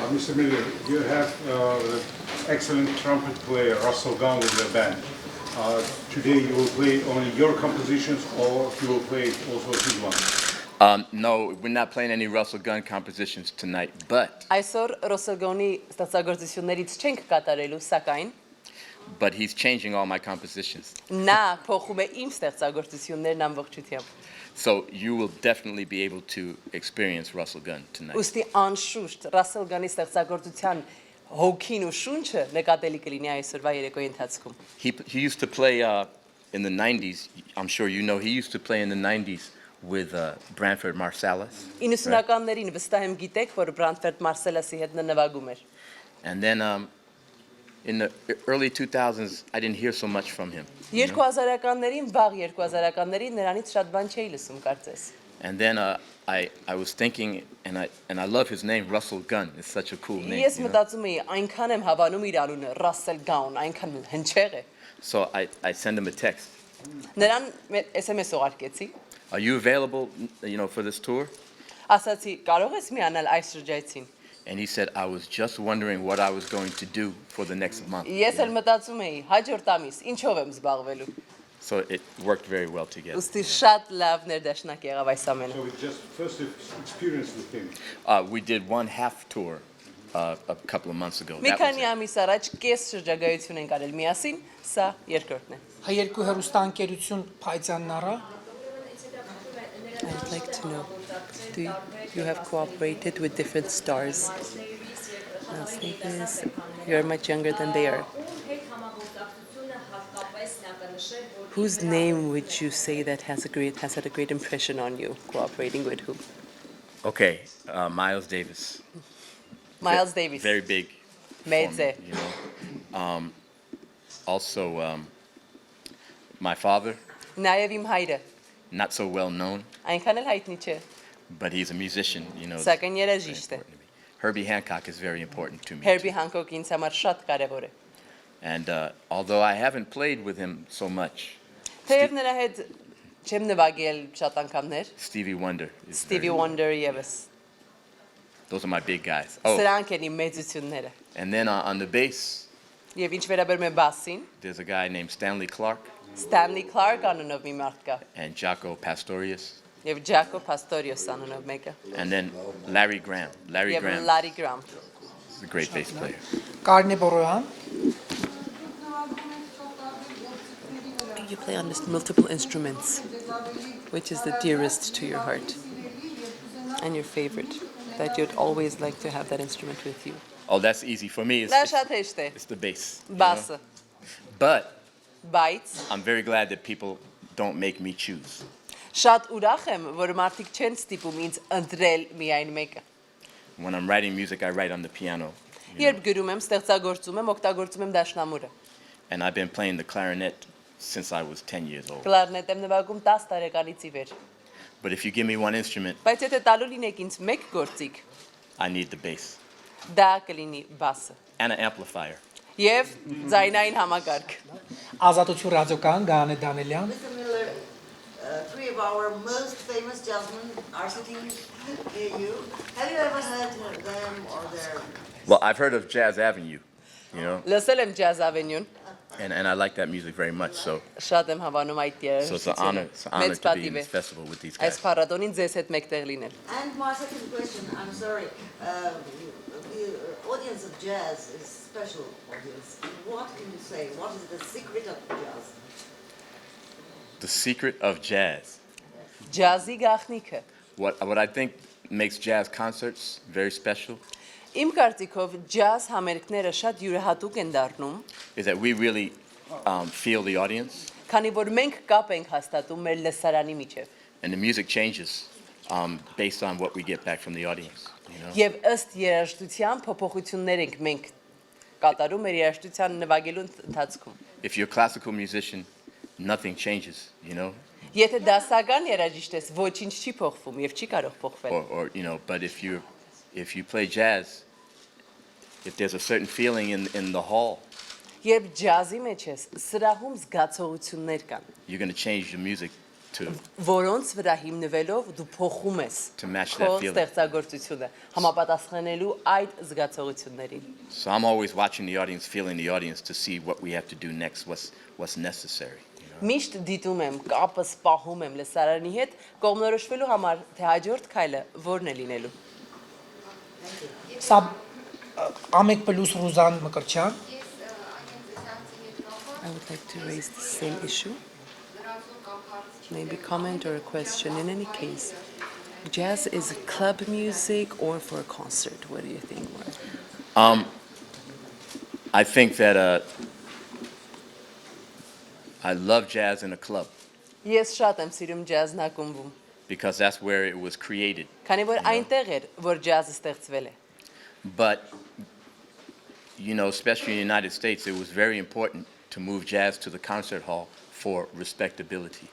Mr. Miller, you have an excellent trumpet player, Russell Gunn, with your band. Today you will play only your compositions or you will play also his one? No, we're not playing any Russell Gunn compositions tonight, but Այսօր Russell Gunn-ի ստեղծագործություններից չենք կատարելու, սակայն but he's changing all my compositions. նա փոխում է իմ ստեղծագործություններն ամբողջությամբ։ So you will definitely be able to experience Russell Gunn tonight. Ոստի անշուշտ Russell Gunn-ի ստեղծագործության հոգին ու շունչը նկատելի կլինի այսօրվա երեկոյի ընթացքում։ He used to play in the 90s. I'm sure you know he used to play in the 90s with Branford Marsalis. 90-ականներին վստահ եմ գիտեք, որ Branford Marsalis-ի հետ նվագում էր։ And then in the early 2000s, I didn't hear so much from him. 2000-ականներին, վաղ 2000-ականներին նրանից շատ բան չէի լսում, կարծես։ And then I was thinking, and I love his name, Russell Gunn. It's such a cool name. Ես մտածում էի, այնքան եմ հավանում իր անունը, Russell Gunn, այնքան հնչեղ է։ So I sent him a text. Նրան SMS ուղարկեցի։ Are you available, for this tour? Ասացի, կարող ես միանալ այս շրջայցին։ And he said, I was just wondering what I was going to do for the next month. Ես էլ մտածում էի, հաջորդ ամիս ինչով եմ զբաղվելու։ So it worked very well together. Ոստի շատ լավ ներդաշնակ եղավ այս ամենը։ So it's just first experience with him. We did one half tour a couple of months ago. Մի That was քանի it. ամիս առաջ կես շրջագայություն ենք արել միասին, սա երկրորդն է։ Հայ երկու հեռուստաընկերություն փայծանն առա։ I'd like to know, do you have cooperated with different stars? I'll say this, you're much younger than they are. Whose name would you say that has had a great impression on you, cooperating with who? Okay, Miles Davis. Miles Davis. Very big. for Մեծ է։ me, Also, my father, Նաև իմ հայրը, not so well known, այնքան էլ հայտնի չէ, but he's a musician, սակայն very երաժիշտ է։ important to me. Herbie Hancock is very important to me. Herbie Hancock ինձ համար շատ կարևոր է։ And although I haven't played with him so much, Թեև նրա հետ չեմ նվագել շատ անգամներ, Stevie Wonder is Stevie Wonder եւս։ those are my big guys. Oh, Սրանք են իմ մեծությունները։ and then on the bass, Եվ ինչ վերաբերում է բասին, there's a guy named Stanley Clark Stanley Clark անունով մի մարդ կա, and Jaco Pastorius, եւ Jaco Pastorius անունով mեկը, and then Larry Graham. Larry եւ Graham Larry Graham։ is a great bass player. Կարնե Բորոյան։ You play on multiple instruments. Which is the dearest to your heart? And your favorite? That you'd always like to have that instrument with you? Oh, that's easy for me. Դա շատ հեշտ է։ It's the bass. Բասը, But բայց I'm very glad that people don't make me choose. շատ ուրախ եմ, որ մարդիկ չեն ստիպում ինձ ընտրել միայն մեկը։ When I'm writing music, I write on the piano. Երբ գրում եմ, ստեղծագործում եմ, օգտագործում եմ դաշնամուրը։ And I've been playing the clarinet since I was 10 years old. Կլարնետ եմ նվագում 10 տարեկանից ի վեր։ But if you give me one instrument, Բայց եթե տալու լինեք ինձ մեկ գործիք, I need the bass դա կլինի բասը։ and an amplifier. Եվ ձայնային համակարգ։ Ազատություն ռադիոկան Գանե Դանելյան։ Mr. Miller, three of our most famous jazzmen are sitting near you. Have you ever heard them or their... Well, I've heard of Jazz Avenue, Լսել եմ Jazz Avenue-ն, and I like that music very much. So շատ եմ հավանում այդ it's an honor երաժշտությունը։ Մեծ to be in պատիվ է this festival with these այս guys. փառատոնին ձեզ հետ մեկտեղ լինել։ And my second question, I'm sorry, the audience of jazz is special audience. What can you say? What is the secret of jazz? The secret of jazz. Ջազի գաղտնիքը։ What I think makes jazz concerts very special Իմ կարծիքով ջազ համերգները շատ յուրահատուկ են դառնում, is that we really feel the audience, քանի որ մենք կապ ենք հաստատում մեր լսարանի միջև։ and the music changes based on what we get back from the audience. Եվ ըստ երաժշտության փոփոխություններ ենք մենք կատարում մեր երաժշտության նվագելու ընթացքում։ If you're a classical musician, nothing changes, Եթե դասական երաժիշտ ես, ոչինչ չի փոխվում եւ չի կարող փոխվել։ or but if you play jazz, if there's a certain feeling in the hall, Երբ ջազի մեջ ես, սրահում զգացողություններ կան։ you're going to change the music որոնց վրա հիմնվելով դու փոխում ես To match քո that feeling. ստեղծագործությունը համապատասխանելու այդ զգացողություններին։ So I'm always watching the audience, feeling the audience to see what we have to do next, what's necessary. Միշտ դիտում եմ, կապս պահում եմ լսարանի հետ, կողմնորոշվելու համար, թե հաջորդ քայլը որն է լինելու։ Սա ամեկ պլյուս Ռուզան Մկրտչյան։ I would like to raise the same issue. Maybe comment or a question. In any case, jazz is club music or for a concert? What do you think? I think that I love jazz in a club Ես շատ եմ սիրում ջազն ակումբում, because that's where it was created. քանի որ այնտեղ էր, որ ջազը ստեղծվել է։ But, especially in the United States, it was very important to move jazz to the concert hall for respectability.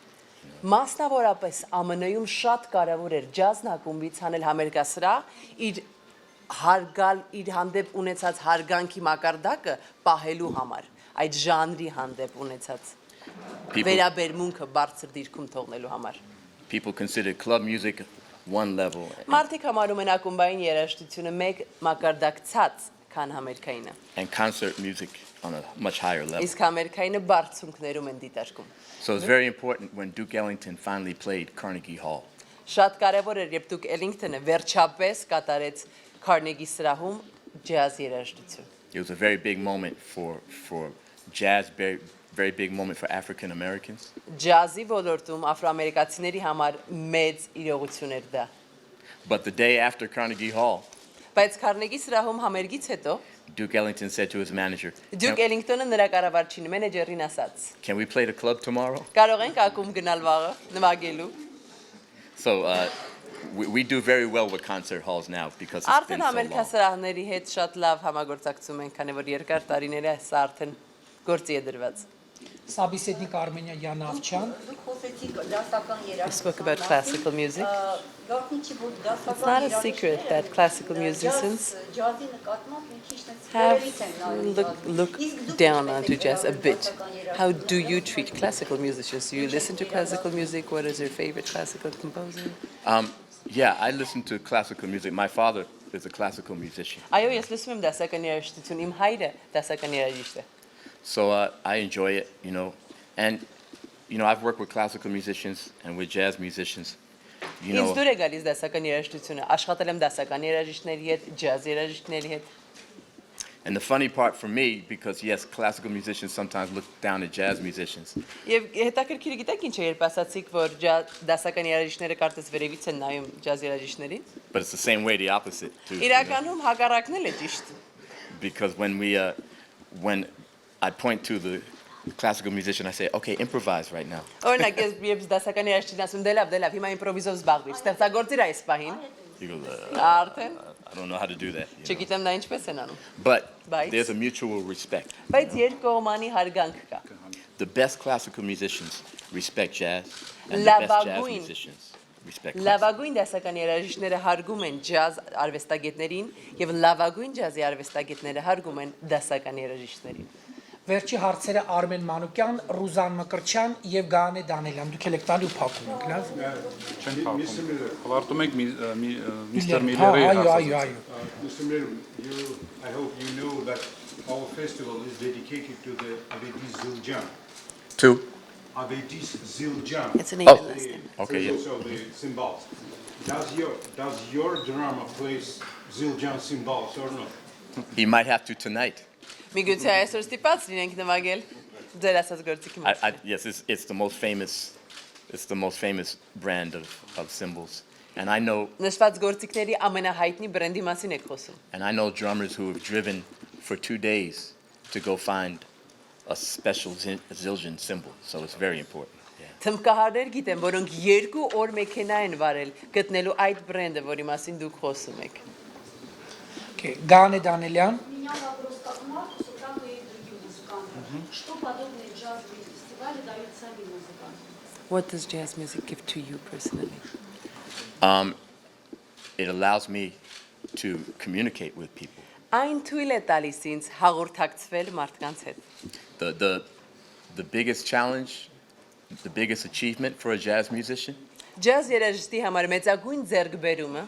Մասնավորապես ԱՄՆ-ում շատ կարևոր էր ջազն ակումբից հանել համերգասրահ իր հանդեպ ունեցած հարգանքի մակարդակը պահելու համար, այդ ժանրի հանդեպ ունեցած վերաբերմունքը բարձր դիրքում թողնելու համար։ People considered club music one level Մարդիկ համարում են ակումբային երաժշտությունը մեկ մակարդակցած, քան համերգայինը։ and concert music on a much higher level. Իսկ համերգայինը բարձունքներում են դիտարկում։ So it's very important when Duke Ellington finally played Carnegie Hall. Շատ կարևոր էր, երբ Դուկ Էլինգթոնը վերջապես կատարեց Քարնեգի սրահում ջազ երաժշտություն։ It was a very big moment for jazz, very big moment for African Americans. Ջազի ոլորտում աֆրոամերիկացիների համար մեծ իրողություն էր դա։ But the day after Carnegie Hall, Բայց Քարնեգի սրահում համերգից հետո Duke Ellington said to his manager, Դուկ Էլինգթոնը նրա կառավարչին մենեջերին ասաց. "Can we play the club tomorrow?" Կարող ենք ակումբ գնալ վաղը, նվագելու։ So we do very well with concert halls now because it's been Արդեն so long. համերգասրահների հետ շատ լավ համագործակցում ենք, քանի որ երկար տարիներ է սա արդեն գործի է դրված։ Սաբիսեդնիկ Armenian Յանավչյան։ Դուք խոսեցիք դասական երաժշտության Spoke about classical music. Գաղտնի չի, որ դասական It's not a secret that classical musicians ջազի նկատմամբ մի քիչ have վերից են նայում։ look down onto jazz a bit. How do you treat classical musicians? Do you listen to classical music? What is your favorite classical composer? Yeah, I listen to classical music. My father is a classical musician. Այո, ես լսում եմ դասական երաժշտություն, իմ հայրը դասական երաժիշտ է։ So I enjoy it, and I've worked with classical musicians and with jazz musicians. Ինձ դուր է գալիս դասական երաժշտությունը, աշխատել եմ դասական երաժիշտների հետ, ջազ երաժիշտների հետ։ And the funny part for me, because yes, classical musicians sometimes look down at jazz musicians. Եվ հետաքրքիր գիտեք ինչ է, երբ ասացիք, որ դասական երաժիշտները կարծես վերևից են նայում ջազ երաժիշտներին։ But it's the same way, the opposite too. Իրականում հակառակն էլ է ճիշտ։ Because when I point to the classical musician, I say, "Okay, improvise right now." Օրինակ, ես երբ դասական երաժիշտին ասում, դե լավ, հիմա իմպրովիզով զբաղվիր, ստեղծագործիր այս պահին։ He goes, Արդեն "I don't know how to do that." չգիտեմ դա ինչպես են անում։ But Բայց- there's a mutual respect. Բայց երկկողմանի հարգանք կա։ The best classical musicians respect jazz, and the best jazz Լավագույն- musicians respect classical. Լավագույն դասական երաժիշտները հարգում են ջազ արվեստագետներին եւ լավագույն ջազի արվեստագետները հարգում են դասական երաժիշտներին։ Վերջի հարցերը Արմեն Մանուկյան, Ռուզան Մկրտչյան եւ Գանե Դանելյան։ Դուք եք տալու փակում եք, լավ։ Չեմ փակում։ Խլարտում եք միստր Այո, Միլլերի այո, հարցը։ այո։ Mr. Miller, I hope you know that our festival is dedicated to the Avedis Zildjian. Two. Avedis Zildjian. It's an English last name. Okay, yeah. So the cymbals. Does your drama plays Zildjian cymbals or not? He might have to tonight. Միգուցե այսօր ստիպած լինենք նվագել ձեր ասած գործիքի մասին։ Yes, it's the most famous brand of cymbals, and I know Նշված գործիքների ամենահայտնի բրենդի մասին եք խոսում։ drummers who have driven for 2 days to go find a special Zildjian cymbal, so it's very important. Թմբկահարներ գիտեմ, որոնք 2 օր մեքենա են վարել գտնելու այդ բրենդը, որի մասին դուք խոսում եք։ Okay, Գանե Դանելյան։ Меня вопрос, как Мարկусу, так и другим музыкантам. Что подобные джазовые фестивали дают самим музыкантам? What does jazz music give to you personally? It allows me to communicate with people. Այն թույլ է տալիս ինձ հաղորդակցվել մարդկանց հետ։ The biggest challenge the biggest achievement for a jazz musician Jazz երաժշտի համար մեծագույն ձեռքբերումը,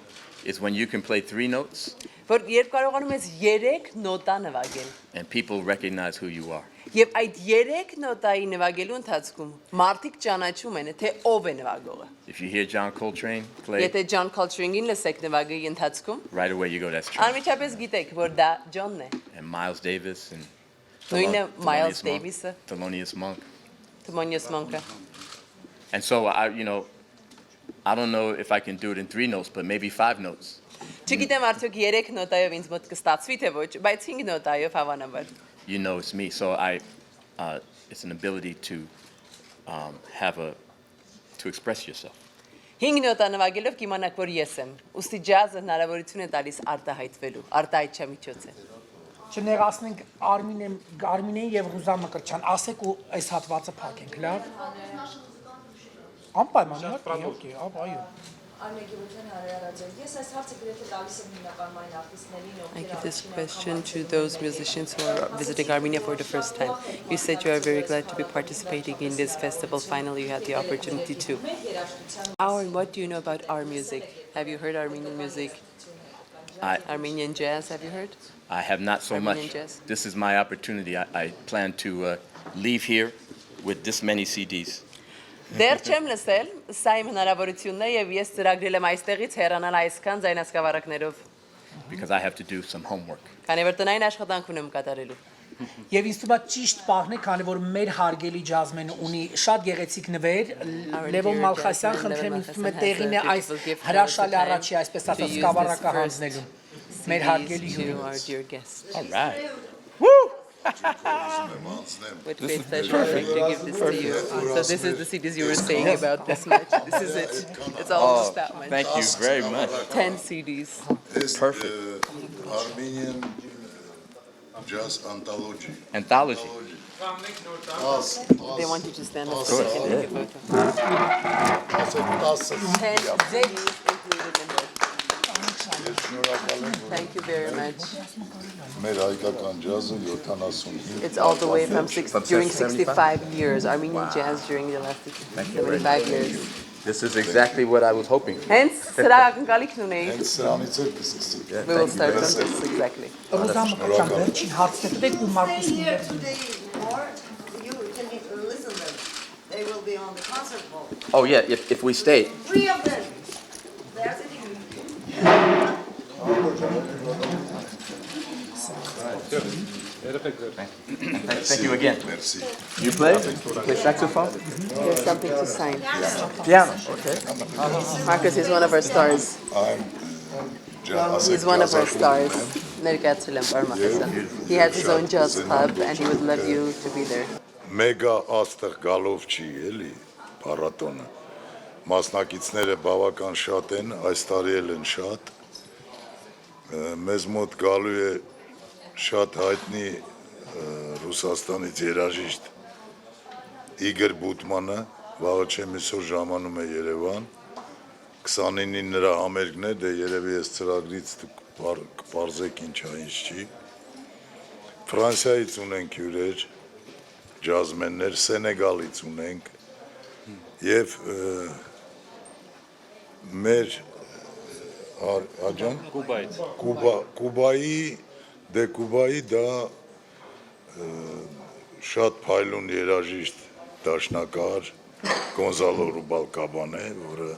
is when you can play 3 notes որ երբ կարողանում ես 3 նոտա նվագել, and people recognize who you are. եւ այդ 3 նոտայի նվագելու ընթացքում մարդիկ ճանաչում են, թե ով է նվագողը։ If you hear John Coltrane play, Եթե John Coltrane-ին լսեք նվագի ընթացքում, right away you go, that's John. անմիջապես գիտեք, որ դա John-ն է։ And Miles Davis and Նույնը Miles Thelonious Monk- Davis-ը, Thelonious Monk. Thelonious Monk-ը։ And so I don't know if I can do it in 3 notes, but maybe 5 notes. Չգիտեմ արդյոք 3 նոտայով ինձ մոտ կստացվի թե ոչ, բայց 5 նոտայով հավանաբար։ You know it's me. So it's an ability to to express yourself. 5 նոտա նվագելով կիմանաք, որ ես եմ։ Ուստի ջազը հնարավորություն է տալիս արտահայտվելու, արտահայտչամիջոց է։ Չներացնենք Արմինեն եւ Ռուզան Մկրտչյան, ասեք ու այս հատվածը փակենք, լավ։ Անպայման, իհարկե, այո։ Արմենգեվության հարարաձել։ Ես այս հարցը գրեթե տալիս եմ հիմնական այն արտիստներին, I give this question to those musicians who are visiting Armenia for the first time. You said you are very glad to be participating in this festival. Finally, you had the opportunity to. Aaron, what do you know about our music? Have you heard Armenian music? Armenian jazz, have you heard? I have not so Armenian much. jazz. This is my opportunity. I plan to leave here with this many CDs. Դեռ չեմ լսել, սա իմ հնարավորությունն է եւ ես ծրագրել եմ այստեղից հեռանալ այսքան ձայնասկավառակներով։ Because I have to do some homework. Քանի որ տնային աշխատանք ունեմ կատարելու։ Եվ ինձ թվում է ճիշտ պահն է, քանի որ մեր հարգելի ջազմենը ունի շատ գեղեցիկ նվեր, Լևոն Մալխասյան, խնդրեմ ինձ թվում է տեղին է այս հրաշալի առաջի, այսպես ասած, սկավառակը հանձնելու։ Մեր հարգելի հյուրը։ All right. With great pleasure, I'd like to give this to you. So this is the CDs you were saying about this much. This is it. It's almost that much. Thank you very much. 10 CDs. Perfect. Armenian jazz anthology. Anthology. They want you to stand up so they can take a photo. 10 CDs included in there. Thank you very much. Մեր հայկական ջազը 75 It's all the way from during 65 years. Armenian jazz during the last 75 years. This is exactly what I was hoping. Hence, սրա ակնկալիքն ունեի. Հենց սրանից էլ կսկսի։ We will start from this exactly. Ռուզան Մկրտչյան, վերջին հարցը տվեք ու Մարկուս Here Միլլերի։ today, or you can listen to them. They will be on the concert hall. Oh yeah, if we stay. 3 of them. They are sitting. Thank you again. Merci. You play? Play saxophone? There's something to sign. Piano. Okay. Marcus is one of our stars. He's one of our stars. Ներկայացրել եմ Արմակասը. He has his own jazz club and he would love you to be there. Մեգա աստղ գալով չի, էլի, փառատոնը։ Մասնակիցները բավական շատ են, այս տարի էլ են շատ։ Մեզ մոտ գալու է շատ հայտնի Ռուսաստանից երաժիշտ Իգոր Բուտմանը, վաղը չեմ այսօր ժամանում է Երևան։ 29-ին նրա համերգն է, դե երևի ես ծրագրից կպարզեք ինչա ինչ չի։ Ֆրանսիայից ունենք հյուրեր, ջազմեններ, Սենեգալից ունենք եւ մեր Կուբայից։ Կուբայի դա շատ փայլուն երաժիշտ դաշնակահար Գոնզալո Ռուբալկաբան է, որը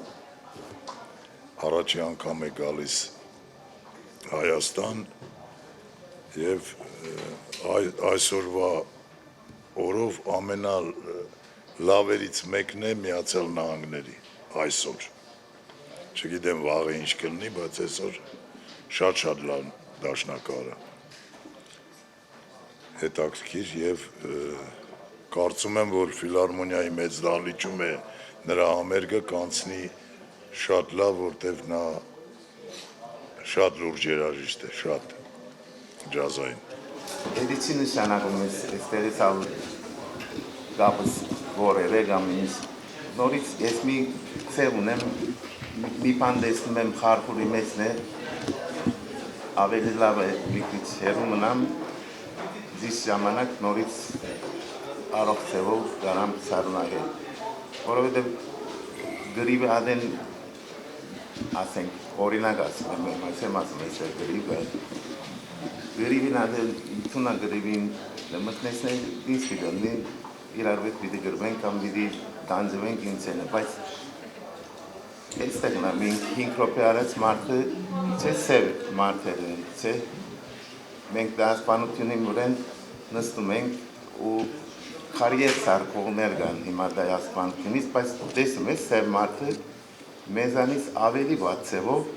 առաջի անգամ է գալիս Հայաստան եւ այսօրվա օրով ամենալավերից մեկն է Միացյալ Նահանգների այսօր։ Չգիտեմ վաղը ինչ կլինի, բայց այսօր շատ լավ դաշնակահար է։ Հետաքրքիր եւ կարծում եմ, որ ֆիլհարմոնիայի մեծ դահլիճում է նրա համերգը կանցնի շատ լավ, որտեվ նա շատ լուրջ երաժիշտ է, շատ ջազային։ Էդիցի նշանակում է այստեղից ալ գապս որել է կամ ինձ նորից ես մի ցեղ ունեմ մի բան տեսնում եմ խարխուրի մեջն է ավելի լավ է մի քիչ հեռու մնամ դից ժամանակ նորից առողջ ցեղով գարամ սարունակել որովհետև գրիվը ադեն ասենք օրինակ ասում եմ, այսեմ ասում եմ գրիվը գրիվին ադեն իթունա գրիվին մտնեսներ ինձ պիտի իրար վետ պիտի գրվենք կամ պիտի տանձվենք ինձենը, բայց այստեղ նա մենք 5 րոպե արած մարդը չէ սև մարդեր են, չէ մենք դասպանությունի մուրեն նստում ենք ու կարիեր սարկողներ կան հիմա դասպանությունից, բայց տեսում ես սև մարդը մեզանից ավելի վատ ձևով,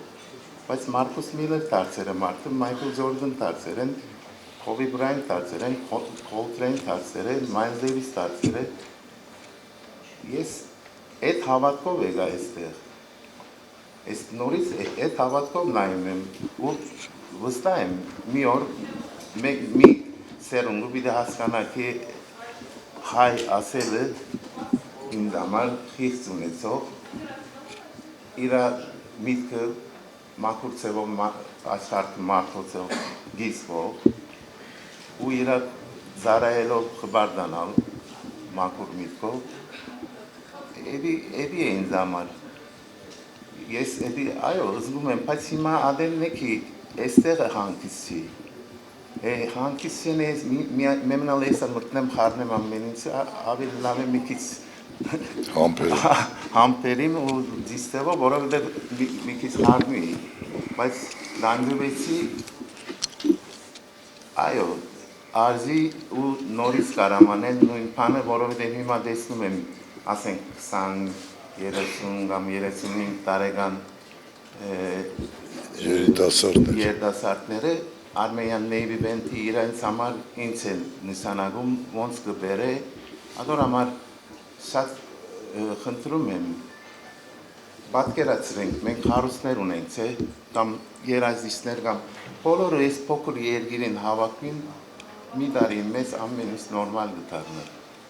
բայց Մարկուս Միլլեր դարձել է մարդը, Մայքլ Ջորդան դարձել են, Kobe Bryant դարձել են, Coltrane դարձել են, Miles Davis դարձել են, ես այդ հավատքով եկա այստեղ, ես նորից այդ հավատքով նայում եմ ու վստահ եմ մի օր մի սերունդը պիտի հասկանա թե հայ ասելը ինձ համար խիղճ ունեցող իր միտքը մաքուր ձևով աշխարհը մարդոցով գիսվող ու իր զարայելով խբարդանալ մաքուր միտքով էդի է ինձ համար ես էդի այո զգում եմ բայց հիմա ադենն է ki այստեղ է հանգիսի հանգիսին ես մեմնալ ես մտնեմ խառնեմ ամեն ինչ ավելի լավ է մի քիչ համբերին ու դիստևը որովհետև մի քիչ խառնի բայց լանգվեցի այո արզի ու նորից կարամանել նույն բանը որովհետև հիմա տեսնում եմ ասենք 20 կամ 35 տարեկան երիտասարդները Armenian Navy Band-ի իրենց համար ինձ են նշանակում ոնց կբերե ադոր համար շատ խնդրում եմ պատկերացրենք մենք հարուստներ ունենք չէ կամ երաժիշտներ կամ բոլորը այս փոքր երկիրին հավաքվին մի տարի մեզ ամեն ինչ նորմալ դառնա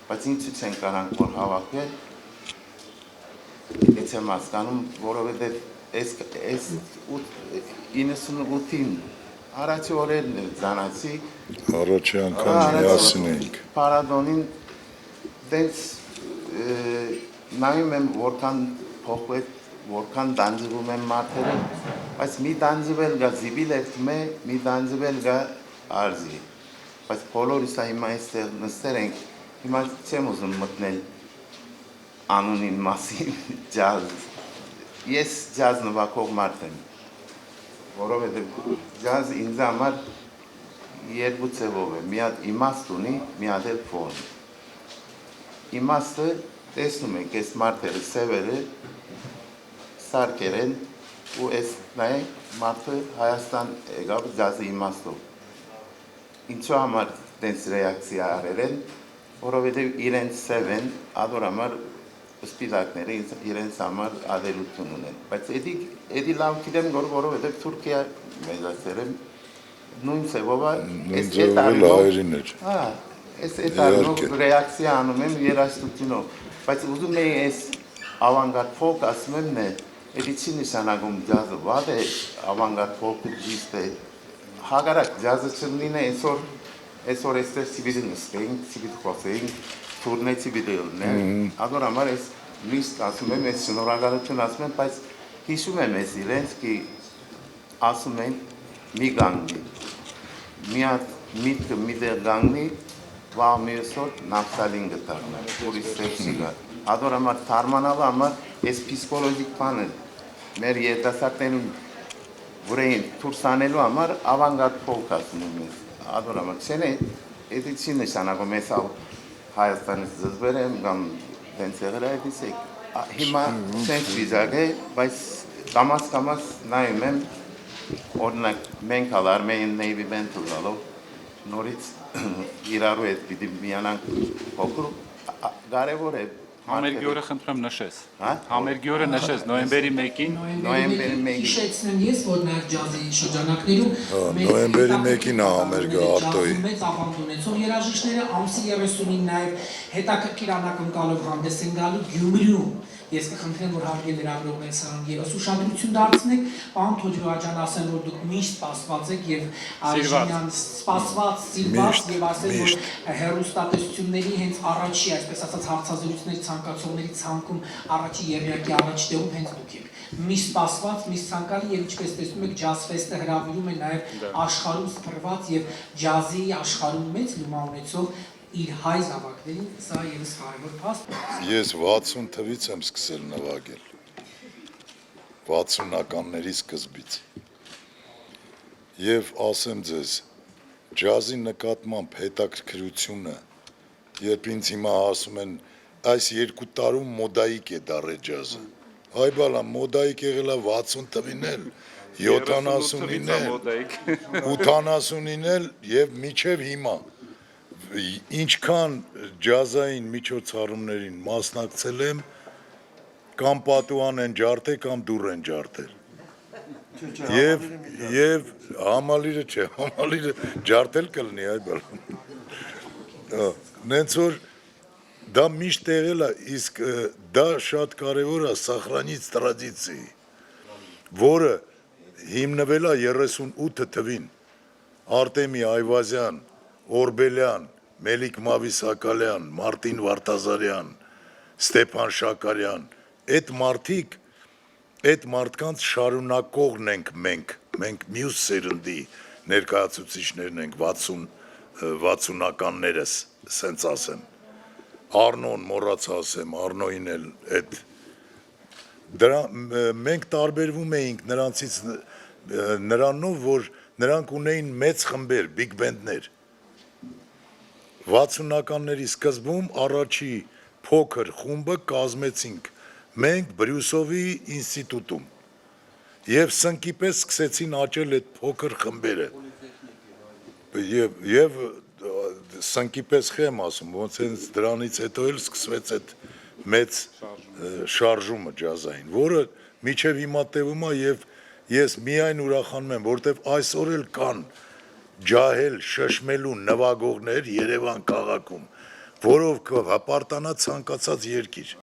բայց ինչու չեն կարող որ հավաքվել ես եմ հասկանում որովհետև այս 98-ին առաջի օրերն էլ ծանացի առաջի անգամ միասին ենք պարադոնին դենց նայում եմ որքան փոխվեց որքան դանձվում եմ մարդերը բայց մի դանձվել գա զիբիլեթմե մի դանձվել գա արզի բայց բոլորս հիմա այստեղ նստել ենք հիմա չեմ ուզում մտնել անունին մասին ջազ ես ջազ նվագող մարդ եմ որովհետև ջազը ինձ համար երկու ձևով է մի հատ իմաստ ունի մի հատ էլ ֆոն իմաստը տեսնում եք այս մարդերը սևերը սարքեր են ու այս նայեք մարդը Հայաստան եկավ ջազի իմաստով ինչու համար տենց ռեակցիա արել են որովհետև իրենց սև են ադոր համար սպիտակները իրենց համար ադելություն ունեն բայց էդի լավ գիտեմ որովհետև Թուրքիա մեզացել եմ նույն ձևով այս այդ ռեակցիա անում են երաժշտությունով բայց ուզում էի այս ավանգարդ ֆոլք ասում եմ նե էդի չի նշանակում ջազը վատ է ավանգարդ ֆոլքը ճիշտ է հակառակ ջազը չլինի այսօր այստեղ սիբիդի նստենք սիբիդ խոսենք Թուրնեցի վիդեոներ, ադոր համար ես միշտ ասում եմ, ես շնորհակալություն ասում եմ, բայց հիշում եմ ես իրենց, ki ասում են մի գանգնի, մի հատ միտքը մի դեղ գանգնի, վաղ մյուսօր նավթալին գտարնա, ուրիշ սեպսի գա, ադոր համար թարմանալը համար ես պիսկոլոգիկ բան է, մեր երիտասարդներուն վրային դուրս անելու համար ավանգարդ ֆոլք ասում եմ ես, ադոր համար, չեն է, էդի չի նշանակում ես Հայաստանից զզվեր եմ կամ դենց եղել է այդիս եք հիմա սենց վիզակ է բայց կամաց նայում եմ օրինակ մենք հալ Armenian Navy Band ուզալով նորից իրարու հետ պիտի միանանք փոքր կարևոր է Համերգի օրը խնդրեմ նշես Համերգի օրը նշես նոյեմբերի 1-ին հիշեցնեմ ես որ նաև ջազի շրջանակներում նոյեմբերի 1-ին է համերգը Արտոյի մեծ ավանդ ունեցող երաժիշտները ամսի 30-ին նաև հետաքրքիր անակնկալով հանդես են գալու Գյումրիում ես կխնդրեմ, որ հարգել լրագրողները սրան եւս ուշադրություն դարձնեք, պարոն Թոջրոաջյան, ասեմ, որ դուք միշտ սպասված եք եւ Արժանյան սպասված, սիրված եւ ասել, որ հերոստատեսությունների հենց առաջի, այսպես ասած, հարցազրույցների ցանկացողների ցանկում առաջի եղյակի առաջ տեղում հենց դուք եք։ Միշտ սպասված, միշտ ցանկալի եւ ինչպես տեսնում եք, ջազ ֆեստը հրավիրում է նաեւ աշխարհում սփռված եւ ջազի աշխարհում մեծ լումա ունեցող իր հայ զավակներին, սա եւս կարևոր փաստ։ Ես 60 թվից եմ սկսել նվագել։ 60-ականների սկզբից։ Եվ ասեմ ձեզ, ջազի նկատմամբ հետաքրքրությունը, երբ ինձ հիմա ասում են, այս 2 տարում մոդայիկ է դառել ջազը։ Այ բալա, մոդայիկ եղել է 60 թվին էլ, 70-ին էլ, 80-ին էլ եւ մինչեւ հիմա։ Ինչքան ջազային միջոցառումներին մասնակցել եմ, կամ պատուհան են ջարդել, կամ դուռ են ջարդել։ Եվ համալիրը չէ, համալիրը ջարդել կլինի, այ բալա։ Նենց որ դա միշտ եղել է, իսկ դա շատ կարևոր է սախրանից տրադիցիի, որը հիմնվել է 38 թվին, Արտեմի Այվազյան, Օրբելյան, Մելիք Մավիսակալյան, Մարտին Վարդազարյան, Ստեփան Շակարյան, այդ մարդիկ, այդ մարդկանց շարունակողն ենք մենք մյուս սերնդի ներկայացուցիչներն ենք 60-ականներս, սենց ասեմ, Արնոն մոռաց ասեմ, Արնոյին էլ այդ, մենք տարբերվում էինք նրանցից նրանով, որ նրանք ունեին մեծ խմբեր, բիգ բենդներ, 60-ականների սկզբում առաջի փոքր խումբը կազմեցինք մենք Բրյուսովի ինստիտուտում եւ սնկի պես սկսեցին աճել այդ փոքր խմբերը եւ սնկի պես խեմ ասում ոնց հենց դրանից հետո էլ սկսվեց այդ մեծ շարժումը ջազային որը միջև հիմա տևում է եւ ես միայն ուրախանում եմ որտեվ այսօր էլ կան ջահել շշմելու նվագողներ Երևան քաղաքում, որով կհպարտանա ցանկացած երկիր։